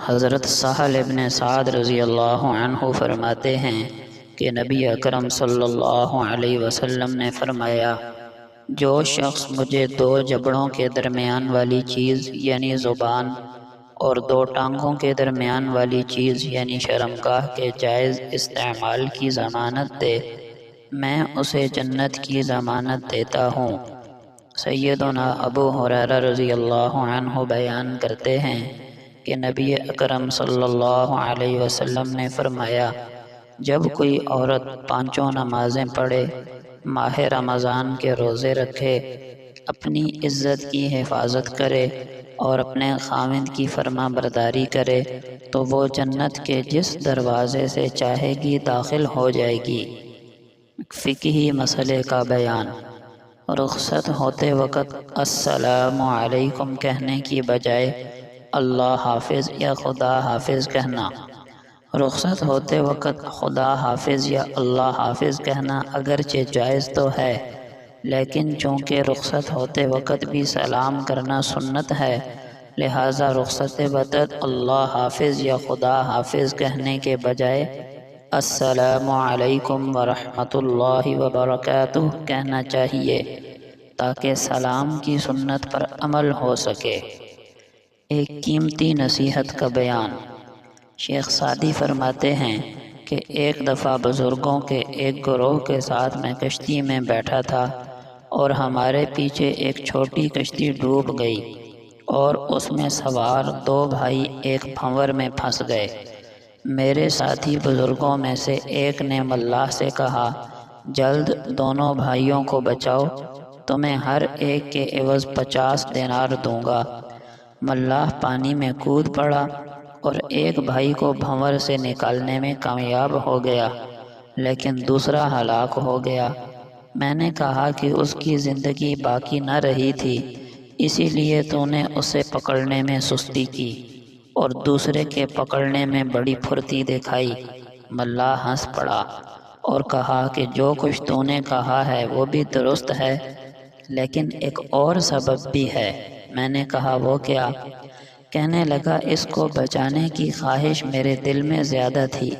حضرت سہل ابن سعد رضی اللہ عنہ فرماتے ہیں کہ نبی اکرم صلی اللہ علیہ وسلم نے فرمایا، جو شخص مجھے دو جبڑوں کے درمیان والی چیز یعنی زبان اور دو ٹانگوں کے درمیان والی چیز یعنی شرمگاہ کے جائز استعمال کی ضمانت دے، میں اسے جنت کی ضمانت دیتا ہوں۔ سیدنا ابو ہریرہ رضی اللہ عنہ بیان کرتے ہیں کہ نبی اکرم صلی اللہ علیہ وسلم نے فرمایا، جب کوئی عورت پانچوں نمازیں پڑھے، ماہ رمضان کے روزے رکھے، اپنی عزت کی حفاظت کرے اور اپنے خاوند کی فرما برداری کرے تو وہ جنت کے جس دروازے سے چاہے گی داخل ہو جائے گی۔ فقہی مسئلے کا بیان۔ رخصت ہوتے وقت السلام علیکم کہنے کی بجائے اللہ حافظ یا خدا حافظ کہنا۔ رخصت ہوتے وقت خدا حافظ یا اللہ حافظ کہنا اگرچہ جائز تو ہے، لیکن چونکہ رخصت ہوتے وقت بھی سلام کرنا سنت ہے، لہٰذا رخصت وقت اللہ حافظ یا خدا حافظ کہنے کے بجائے السلام علیکم ورحمۃ اللہ وبرکاتہ کہنا چاہیے تاکہ سلام کی سنت پر عمل ہو سکے۔ ایک قیمتی نصیحت کا بیان۔ شیخ سعدی فرماتے ہیں کہ ایک دفعہ بزرگوں کے ایک گروہ کے ساتھ میں کشتی میں بیٹھا تھا اور ہمارے پیچھے ایک چھوٹی کشتی ڈوب گئی اور اس میں سوار دو بھائی ایک بھنور میں پھنس گئے۔ میرے ساتھی بزرگوں میں سے ایک نے ملاح سے کہا، جلد دونوں بھائیوں کو بچاؤ، تمہیں ہر ایک کے عوض 50 دینار دوں گا۔ ملاح پانی میں کود پڑا اور ایک بھائی کو بھنور سے نکالنے میں کامیاب ہو گیا، لیکن دوسرا ہلاک ہو گیا۔ میں نے کہا کہ اس کی زندگی باقی نہ رہی تھی، اسی لیے تو نے اسے پکڑنے میں سستی کی اور دوسرے کے پکڑنے میں بڑی پھرتی دکھائی۔ ملاح ہنس پڑا اور کہا کہ جو کچھ تو نے کہا ہے وہ بھی درست ہے، لیکن ایک اور سبب بھی ہے۔ میں نے کہا وہ کیا؟ کہنے لگا، اس کو بچانے کی خواہش میرے دل میں زیادہ تھی،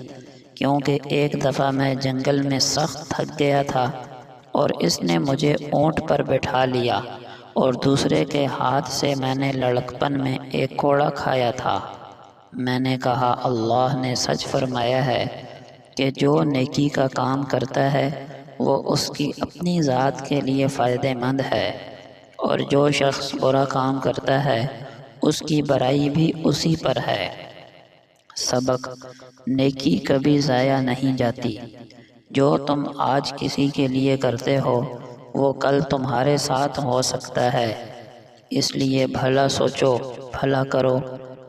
کیونکہ ایک دفعہ میں جنگل میں سخت تھک گیا تھا اور اس نے مجھے اونٹ پر بٹھا لیا اور دوسرے کے ہاتھ سے میں نے لڑکپن میں ایک کوڑا کھایا تھا۔ میں نے کہا، اللہ نے سچ فرمایا ہے کہ جو نیکی کا کام کرتا ہے وہ اس کی اپنی ذات کے لیے فائدہ مند ہے، اور جو شخص برا کام کرتا ہے اس کی برائی بھی اسی پر ہے۔ سبق: نیکی کبھی ضائع نہیں جاتی۔ جو تم آج کسی کے لیے کرتے ہو وہ کل تمہارے ساتھ ہو سکتا ہے، اس لیے بھلا سوچو، بھلا کرو،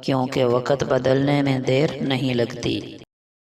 کیونکہ وقت بدلنے میں دیر نہیں لگتی۔